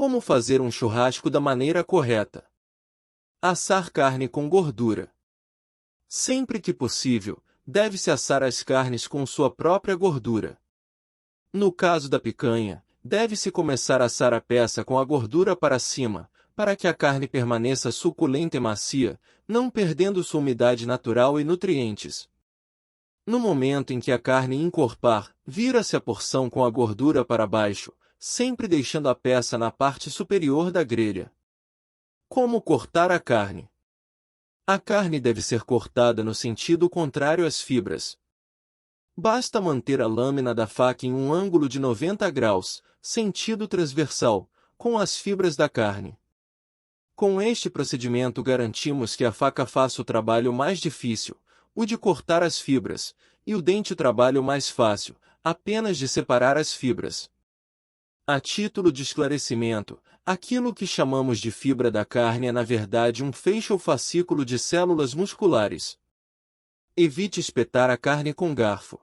Como fazer um churrasco da maneira correta? Assar carne com gordura. Sempre que possível, deve-se assar as carnes com sua própria gordura. No caso da picanha, deve-se começar a assar a peça com a gordura para cima, para que a carne permaneça suculenta e macia, não perdendo sua umidade natural e nutrientes. No momento em que a carne encorpar, vira-se a porção com a gordura para baixo, sempre deixando a peça na parte superior da grelha. Como cortar a carne? A carne deve ser cortada no sentido contrário às fibras. Basta manter a lâmina da faca em um ângulo de 90 graus, sentido transversal, com as fibras da carne. Com este procedimento garantimos que a faca faça o trabalho mais difícil, o de cortar as fibras, e o dente o trabalho mais fácil, apenas de separar as fibras. A título de esclarecimento, aquilo que chamamos de fibra da carne é na verdade um feixe ou fascículo de células musculares. Evite espetar a carne com garfo.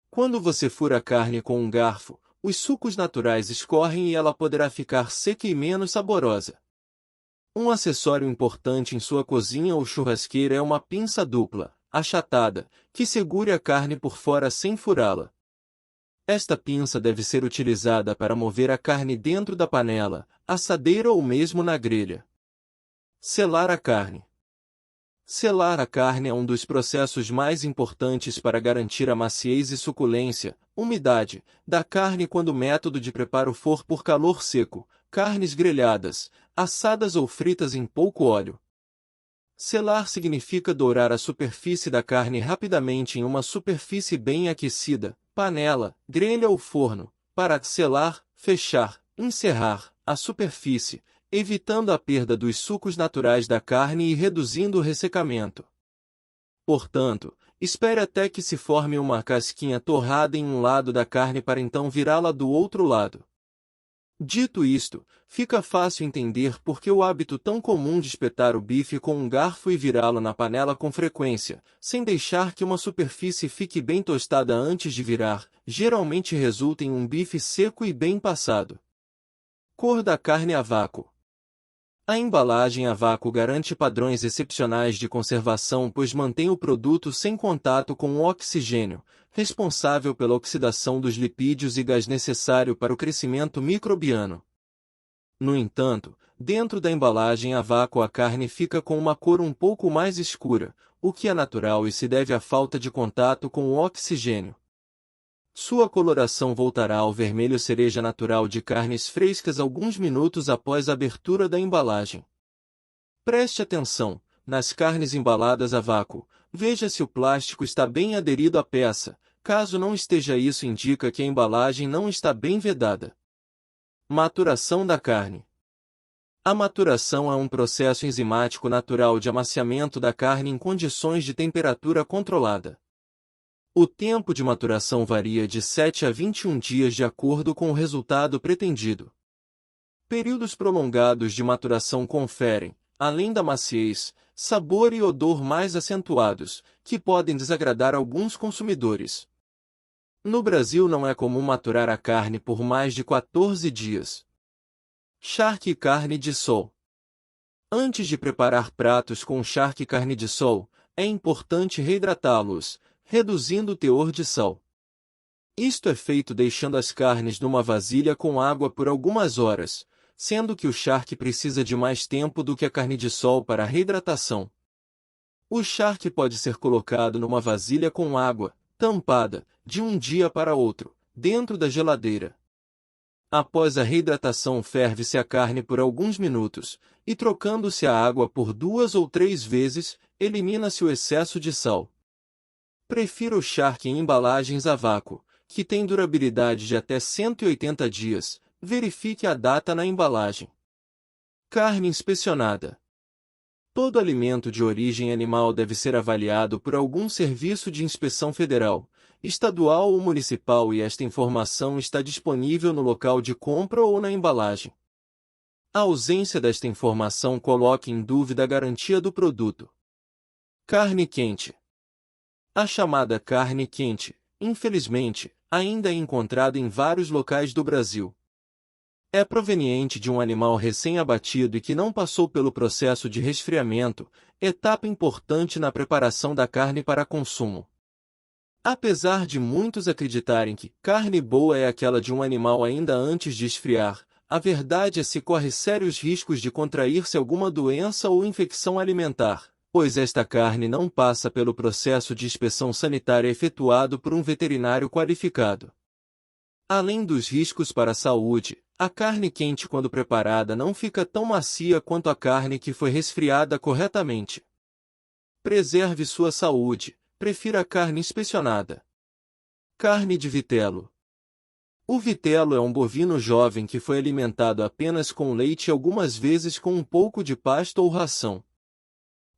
Quando você fura a carne com um garfo, os sucos naturais escorrem e ela poderá ficar seca e menos saborosa. Um acessório importante em sua cozinha ou churrasqueira é uma pinça dupla, achatada, que segure a carne por fora sem furá-la. Esta pinça deve ser utilizada para mover a carne dentro da panela, assadeira ou mesmo na grelha. Selar a carne. Selar a carne é um dos processos mais importantes para garantir a maciez e suculência, umidade, da carne quando o método de preparo for por calor seco, carnes grelhadas, assadas ou fritas em pouco óleo. Selar significa dourar a superfície da carne rapidamente em uma superfície bem aquecida, panela, grelha ou forno, para selar, fechar, encerrar a superfície, evitando a perda dos sucos naturais da carne e reduzindo o ressecamento. Portanto, espere até que se forme uma casquinha torrada em um lado da carne para então virá-la do outro lado. Dito isto, fica fácil entender por que o hábito tão comum de espetar o bife com um garfo e virá-lo na panela com frequência, sem deixar que uma superfície fique bem tostada antes de virar, geralmente resulta em um bife seco e bem passado. Cor da carne a vácuo. A embalagem a vácuo garante padrões excepcionais de conservação pois mantém o produto sem contato com o oxigênio, responsável pela oxidação dos lipídios e gás necessário para o crescimento microbiano. No entanto, dentro da embalagem a vácuo a carne fica com uma cor um pouco mais escura, o que é natural e se deve à falta de contato com o oxigênio. Sua coloração voltará ao vermelho cereja natural de carnes frescas alguns minutos após a abertura da embalagem. Preste atenção, nas carnes embaladas a vácuo, veja se o plástico está bem aderido à peça, caso não esteja isso indica que a embalagem não está bem vedada. Maturação da carne. A maturação é um processo enzimático natural de amaciamento da carne em condições de temperatura controlada. O tempo de maturação varia de 7 a 21 dias de acordo com o resultado pretendido. Períodos prolongados de maturação conferem, além da maciez, sabor e odor mais acentuados, que podem desagradar alguns consumidores. No Brasil não é comum maturar a carne por mais de 14 dias. Charque e carne de sol. Antes de preparar pratos com charque e carne de sol, é importante reidratá-los, reduzindo o teor de sal. Isto é feito deixando as carnes numa vasilha com água por algumas horas, sendo que o charque precisa de mais tempo do que a carne de sol para a reidratação. O charque pode ser colocado numa vasilha com água, tampada, de um dia para outro, dentro da geladeira. Após a reidratação ferve-se a carne por alguns minutos, e trocando-se a água por 2 ou 3 vezes, elimina-se o excesso de sal. Prefiro o charque em embalagens a vácuo, que tem durabilidade de até 180 dias, verifique a data na embalagem. Carne inspecionada. Todo alimento de origem animal deve ser avaliado por algum serviço de inspeção federal, estadual ou municipal e esta informação está disponível no local de compra ou na embalagem. A ausência desta informação coloca em dúvida a garantia do produto. Carne quente. A chamada carne quente, infelizmente, ainda é encontrada em vários locais do Brasil. É proveniente de um animal recém-abatido e que não passou pelo processo de resfriamento, etapa importante na preparação da carne para consumo. Apesar de muitos acreditarem que carne boa é aquela de um animal ainda antes de esfriar, a verdade é que se corre sérios riscos de contrair-se alguma doença ou infecção alimentar, pois esta carne não passa pelo processo de inspeção sanitária efetuado por um veterinário qualificado. Além dos riscos para a saúde, a carne quente quando preparada não fica tão macia quanto a carne que foi resfriada corretamente. Preserve sua saúde, prefira a carne inspecionada. Carne de vitelo. O vitelo é um bovino jovem que foi alimentado apenas com leite e algumas vezes com um pouco de pasto ou ração.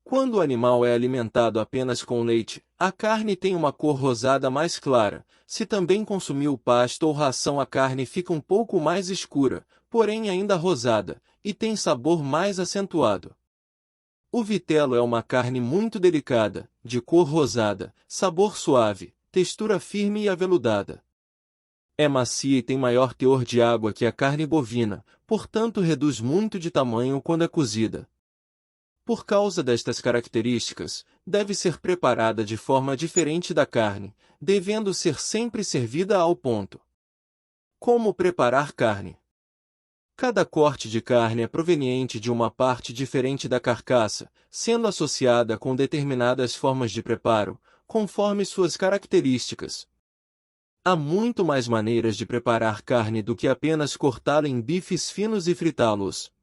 Quando o animal é alimentado apenas com leite, a carne tem uma cor rosada mais clara. Se também consumiu pasto ou ração, a carne fica um pouco mais escura, porém ainda rosada, e tem sabor mais acentuado. O vitelo é uma carne muito delicada, de cor rosada, sabor suave, textura firme e aveludada. É macia e tem maior teor de água que a carne bovina, portanto reduz muito de tamanho quando é cozida. Por causa destas características, deve ser preparada de forma diferente da carne, devendo ser sempre servida ao ponto. Como preparar carne? Cada corte de carne é proveniente de uma parte diferente da carcaça, sendo associada com determinadas formas de preparo, conforme suas características. Há muito mais maneiras de preparar carne do que apenas cortá-la em bifes finos e fritá-los.